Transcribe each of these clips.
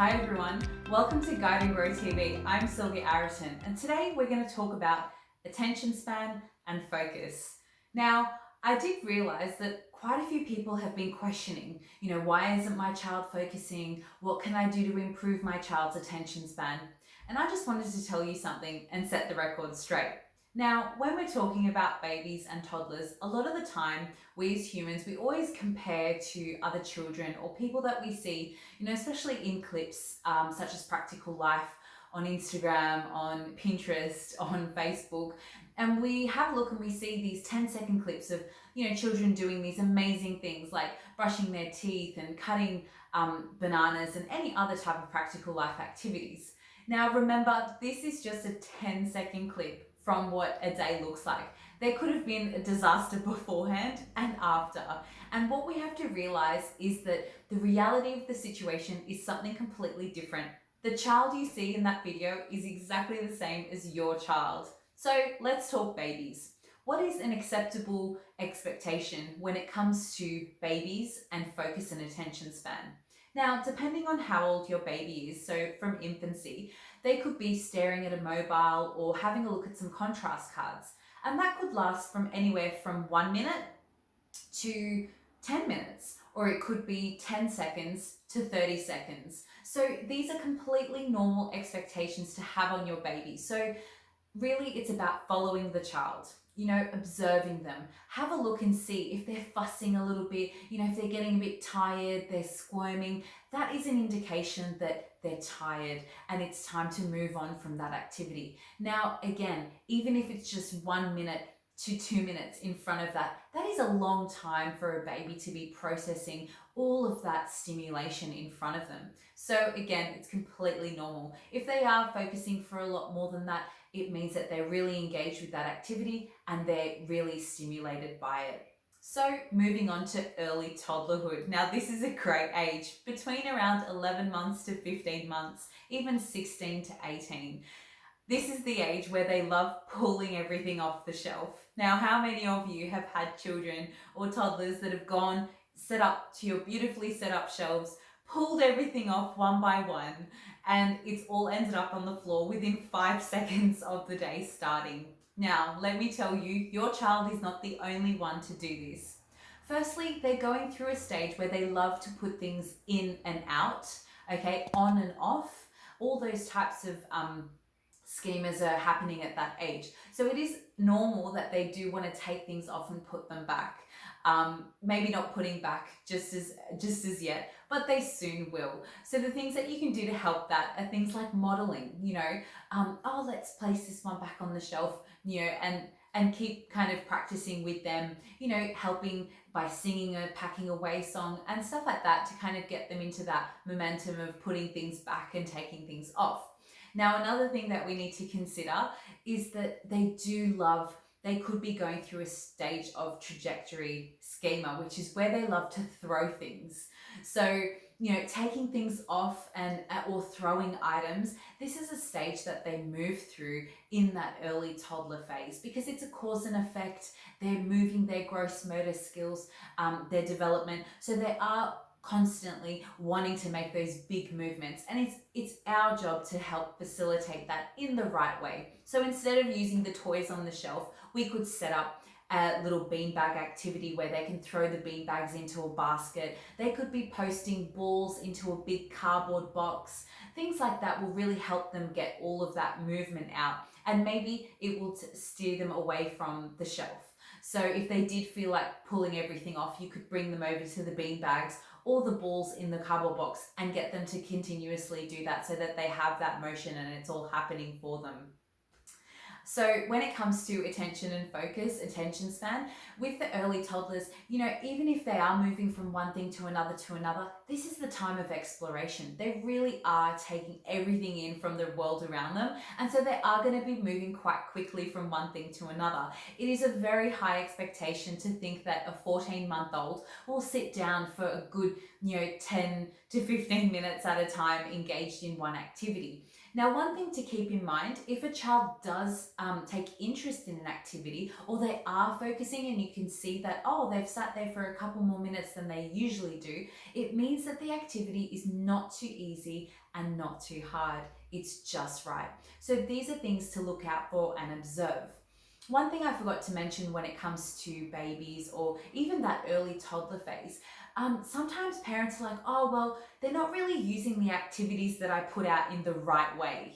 Hi everyone, welcome to Guide and Grow TV. I'm Sylvia Arrington, and today we're going to talk about attention span and focus. Now, I did realize that quite a few people have been questioning, why isn't my child focusing? What can I do to improve my child's attention span? And I just wanted to tell you something and set the record straight. Now, when we're talking about babies and toddlers, a lot of the time, we as humans, we always compare to other children or people that we see, especially in clips such as Practical Life on Instagram, on Pinterest, on Facebook. And we have a look and we see these 10-second clips of, children doing these amazing things like brushing their teeth and cutting bananas and any other type of practical life activities. Now, remember, this is just a 10-second clip from what a day looks like. There could have been a disaster beforehand and after. And what we have to realize is that the reality of the situation is something completely different. The child you see in that video is exactly the same as your child. So let's talk babies. What is an acceptable expectation when it comes to babies and focus and attention span? Now, depending on how old your baby is, so from infancy, they could be staring at a mobile or having a look at some contrast cards. And that could last from anywhere from 1 minute to 10 minutes, or it could be 10 seconds to 30 seconds. So these are completely normal expectations to have on your baby. So really, it's about following the child, observing them. Have a look and see if they're fussing a little bit, if they're getting a bit tired, they're squirming. That is an indication that they're tired and it's time to move on from that activity. Now, again, even if it's just 1 minute to 2 minutes in front of that, that is a long time for a baby to be processing all of that stimulation in front of them. So again, it's completely normal. If they are focusing for a lot more than that, it means that they're really engaged with that activity and they're really stimulated by it. So moving on to early toddlerhood. Now this is a great age, between around 11 months to 15 months, even 16 to 18. This is the age where they love pulling everything off the shelf. Now, how many of you have had children or toddlers that have gone, set up to your beautifully set up shelves, pulled everything off one by one, and it's all ended up on the floor within 5 seconds of the day starting? Now, let me tell you, your child is not the only one to do this. Firstly, they're going through a stage where they love to put things in and out, okay, on and off. All those types of schemas are happening at that age. So it is normal that they do want to take things off and put them back. Maybe not putting back just as yet, but they soon will. So the things that you can do to help that are things like modeling, let's place this one back on the shelf, and keep kind of practicing with them, helping by singing a packing away song and stuff like that to kind of get them into that momentum of putting things back and taking things off. Now, another thing that we need to consider is that they could be going through a stage of trajectory schema, which is where they love to throw things. So, taking things off or throwing items, this is a stage that they move through in that early toddler phase because it's a cause and effect. They're moving their gross motor skills, their development. So they are constantly wanting to make those big movements, and it's our job to help facilitate that in the right way. So instead of using the toys on the shelf, we could set up a little beanbag activity where they can throw the beanbags into a basket. They could be posting balls into a big cardboard box. Things like that will really help them get all of that movement out, and maybe it will steer them away from the shelf. So if they did feel like pulling everything off, you could bring them over to the beanbags or the balls in the cardboard box and get them to continuously do that so that they have that motion and it's all happening for them. So when it comes to attention and focus, attention span, with the early toddlers, even if they are moving from one thing to another, this is the time of exploration. They really are taking everything in from the world around them. And so they are going to be moving quite quickly from one thing to another. It is a very high expectation to think that a 14-month-old will sit down for a good, 10 to 15 minutes at a time engaged in one activity. Now, one thing to keep in mind, if a child does take interest in an activity or they are focusing and you can see that, oh, they've sat there for a couple more minutes than they usually do, it means that the activity is not too easy and not too hard. It's just right. So these are things to look out for and observe. One thing I forgot to mention when it comes to babies or even that early toddler phase, sometimes parents are like, oh, well, they're not really using the activities that I put out in the right way.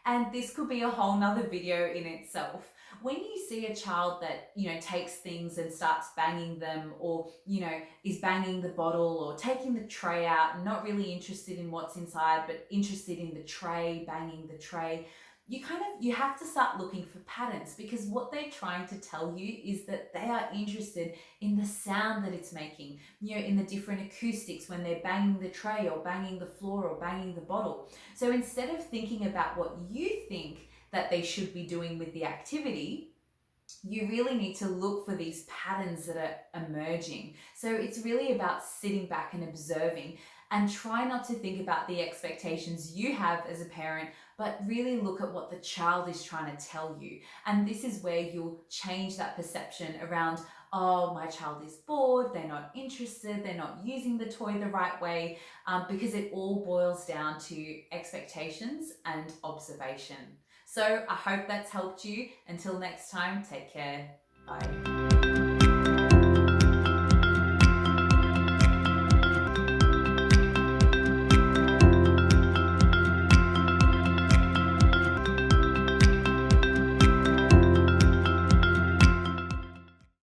And this could be a whole nother video in itself. When you see a child that, takes things and starts banging them or, is banging the bottle or taking the tray out, not really interested in what's inside, but interested in the tray, banging the tray, you have to start looking for patterns, because what they're trying to tell you is that they are interested in the sound that it's making, in the different acoustics when they're banging the tray or banging the floor or banging the bottle. So instead of thinking about what you think that they should be doing with the activity, you really need to look for these patterns that are emerging. So it's really about sitting back and observing, and try not to think about the expectations you have as a parent, but really look at what the child is trying to tell you. And this is where you'll change that perception around, oh, my child is bored, they're not interested, they're not using the toy the right way, because it all boils down to expectations and observation. So I hope that's helped you. Until next time, take care. Bye.